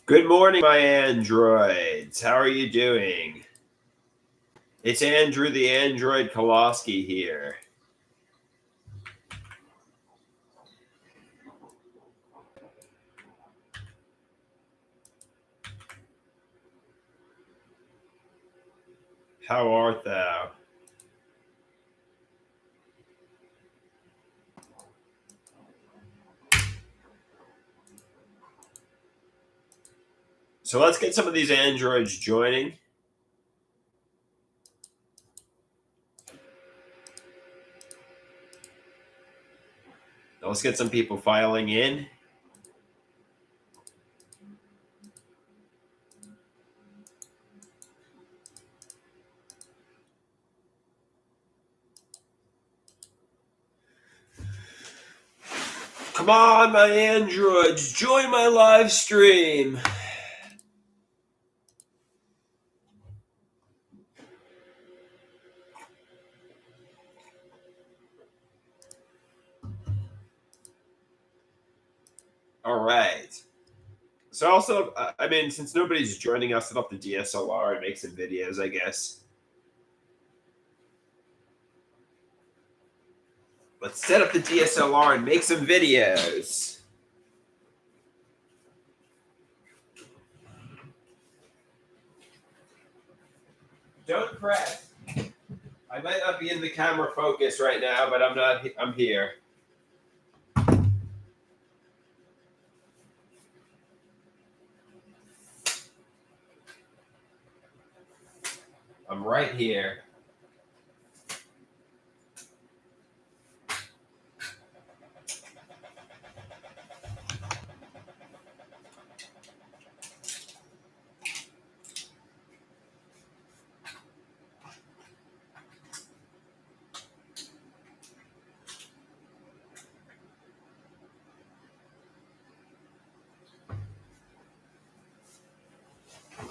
Good morning, my androids. How are you doing? It's Andrew the Android Koloski here. How art thou? So let's get some of these androids joining. Let's get some people filing in. Come on, my androids, join my live stream. All right. So also, since nobody's joining us, set up the DSLR and make some videos, I guess. Let's set up the DSLR and make some videos. Don't press. I might not be in the camera focus right now, but I'm not. I'm here. I'm right here.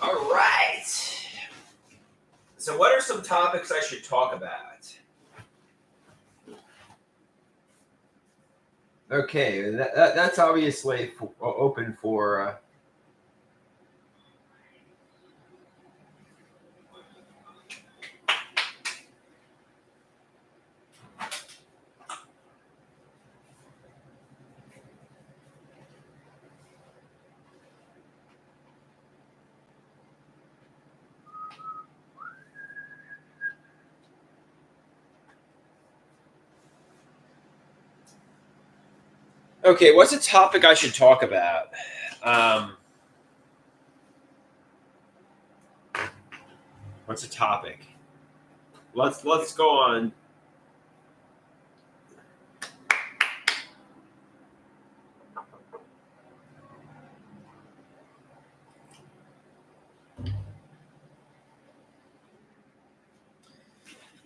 All right. So, what are some topics I should talk about? Okay, that's obviously open for. Okay, what's a topic I should talk about? What's a topic? Let's go on.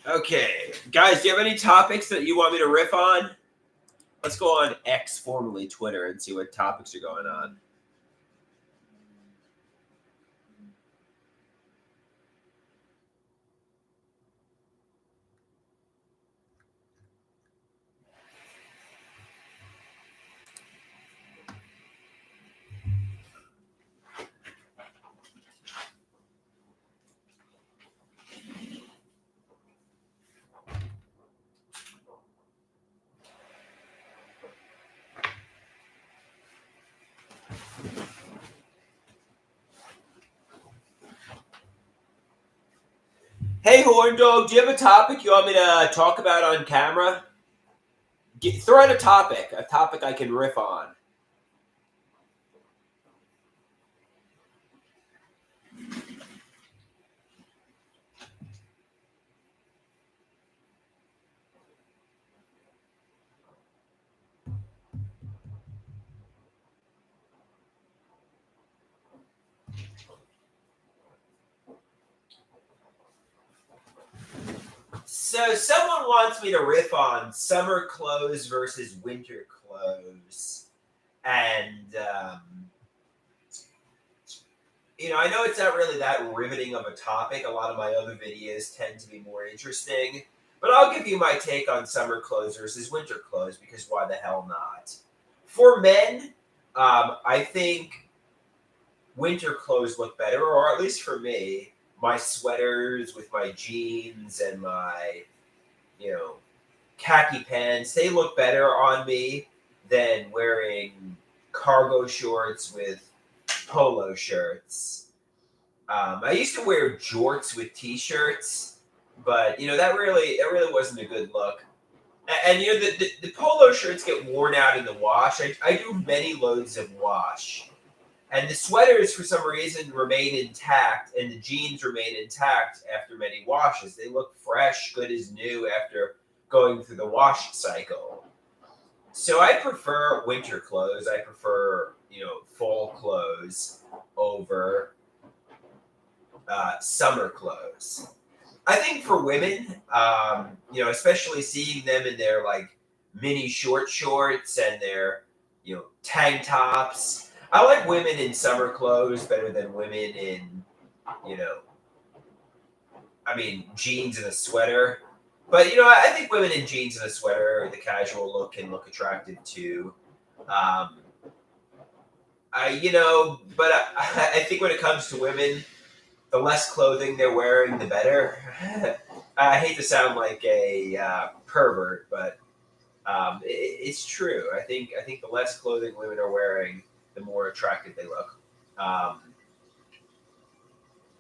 Okay, guys, do you have any topics that you want me to riff on? Let's go on X, formerly Twitter, and see what topics are going on. Hey, Horn Dog, do you have a topic you want me to talk about on camera? Throw out a topic I can riff on. So someone wants me to riff on summer clothes versus winter clothes. And, I know it's not really that riveting of a topic. A lot of my other videos tend to be more interesting. But I'll give you my take on summer clothes versus winter clothes, because why the hell not? For men, I think winter clothes look better, or at least for me, my sweaters with my jeans and my, you know, khaki pants, they look better on me than wearing cargo shorts with polo shirts. I used to wear jorts with t-shirts, but that really wasn't a good look. And the polo shirts get worn out in the wash. I do many loads of wash. And the sweaters, for some reason, remain intact, and the jeans remain intact after many washes. They look fresh, good as new after going through the wash cycle. So I prefer winter clothes. I prefer, fall clothes over summer clothes. I think for women, especially seeing them in their like mini short shorts and their, tank tops. I like women in summer clothes better than women in, you know, jeans and a sweater. But I think women in jeans and a sweater, the casual look, can look attractive too. Um, I think when it comes to women, the less clothing they're wearing, the better. I hate to sound like a pervert, but it's true. I think the less clothing women are wearing, the more attractive they look. Um,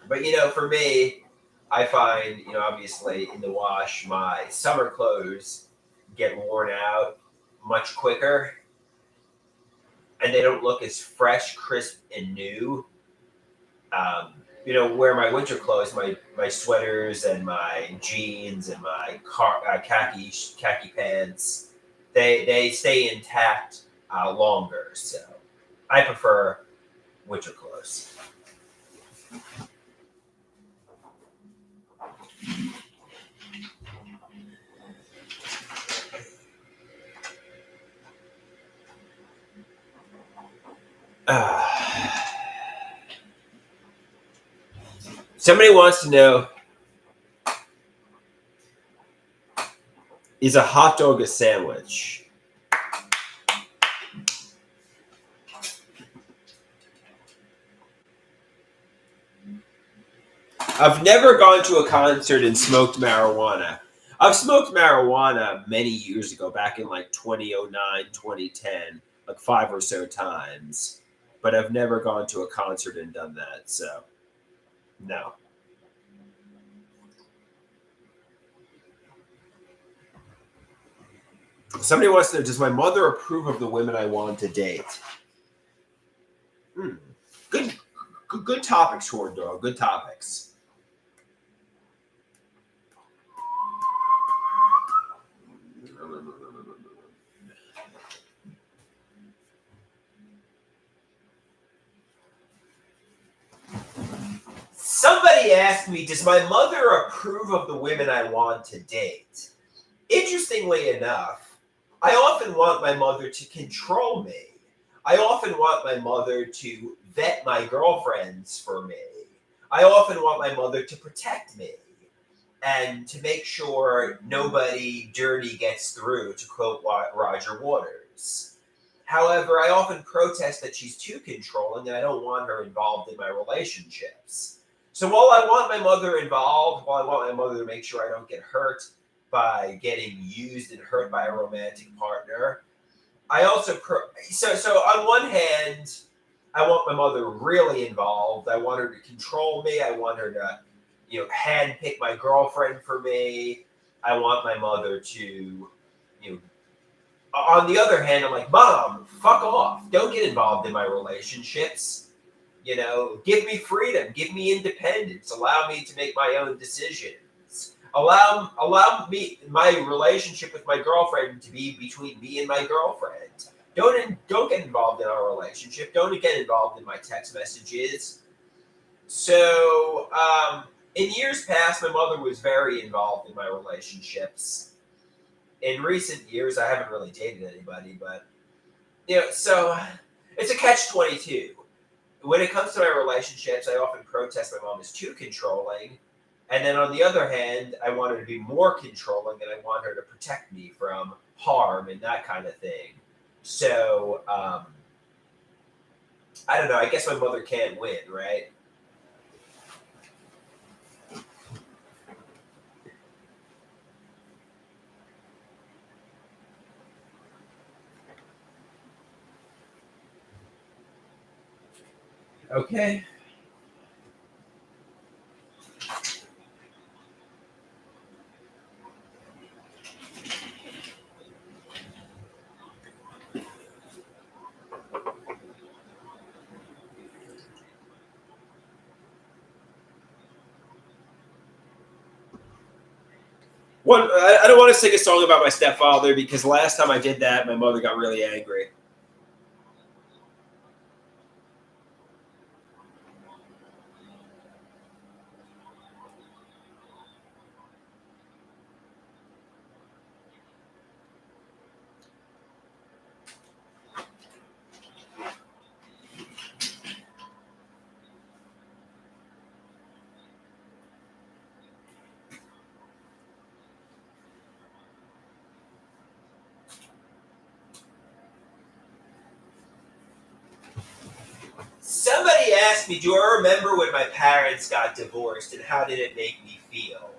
but for me, I find obviously in the wash, my summer clothes get worn out much quicker, and they don't look as fresh, crisp, and new. Um, where my winter clothes, my sweaters and my jeans and my khaki pants, they stay intact longer. So I prefer winter clothes. Uh, Somebody wants to know: is a hot dog a sandwich? I've never gone to a concert and smoked marijuana. I've smoked marijuana many years ago, back in like 2009, 2010, like five or so times. But I've never gone to a concert and done that, so no. Somebody wants to know: does my mother approve of the women I want to date? Hmm. Good, good topics, Horn Dog. Good topics. Somebody asked me, does my mother approve of the women I want to date? Interestingly enough, I often want my mother to control me. I often want my mother to vet my girlfriends for me. I often want my mother to protect me and to make sure nobody dirty gets through, to quote Roger Waters. However, I often protest that she's too controlling and I don't want her involved in my relationships. So while I want my mother involved, while I want my mother to make sure I don't get hurt by getting used and hurt by a romantic partner, I also so on one hand, I want my mother really involved. I want her to control me. I want her to, handpick my girlfriend for me. I want my mother to, on the other hand, I'm like, Mom, fuck off. Don't get involved in my relationships. Give me freedom. Give me independence. Allow me to make my own decisions. Allow me my relationship with my girlfriend to be between me and my girlfriend. Don't get involved in our relationship. Don't get involved in my text messages. So, in years past, my mother was very involved in my relationships. In recent years, I haven't really dated anybody, but so it's a catch-22. When it comes to my relationships, I often protest my mom is too controlling, and then on the other hand, I want her to be more controlling, and I want her to protect me from harm and that kind of thing. So, I don't know. I guess my mother can't win, right? Okay. I don't want to sing a song about my stepfather because last time I did that, my mother got really angry. Somebody asked me, do I remember when my parents got divorced and how did it make me feel?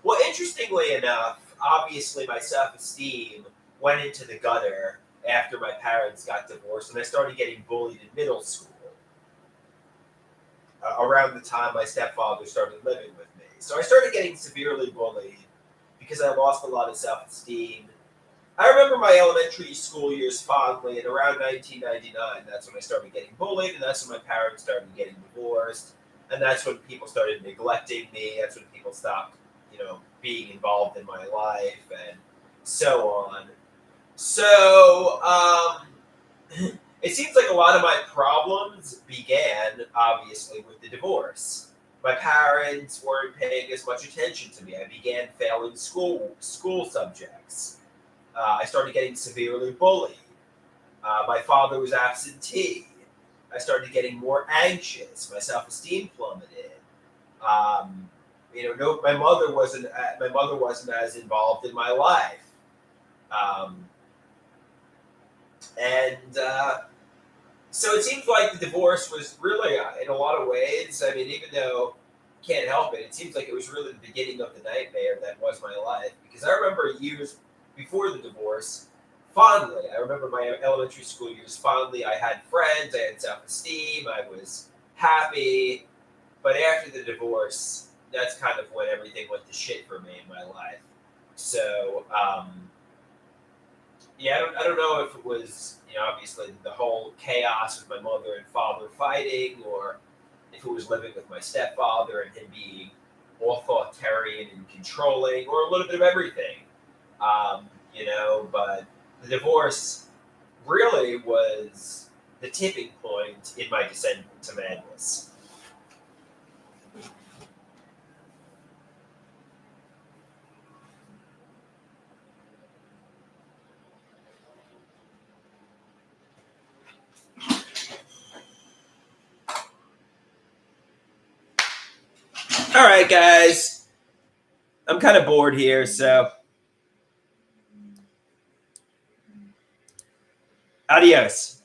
Well, interestingly enough, obviously my self esteem went into the gutter after my parents got divorced and I started getting bullied in middle school around the time my stepfather started living with me. So I started getting severely bullied because I lost a lot of self esteem. I remember my elementary school years fondly, and around 1999, that's when I started getting bullied, and that's when my parents started getting divorced, and that's when people started neglecting me. That's when people stopped, being involved in my life, and so on. So, it seems like a lot of my problems began, obviously, with the divorce. My parents weren't paying as much attention to me. I began failing school subjects. I started getting severely bullied. My father was absentee. I started getting more anxious. My self-esteem plummeted. Um, no, my mother wasn't as involved in my life, um, and so it seems like the divorce was really, in a lot of ways. I mean, even though can't help it, it seems like it was really the beginning of the nightmare that was my life. Because I remember years before the divorce, fondly. I remember my elementary school years fondly. I had friends. I had self-esteem. I was happy. But after the divorce, that's kind of when everything went to shit for me in my life. So, yeah, I don't know if it was, obviously the whole chaos with my mother and father fighting, or if it was living with my stepfather and him being authoritarian and controlling, or a little bit of everything. But the divorce really was the tipping point in my descent to madness. All right, guys, I'm kind of bored here, so adios.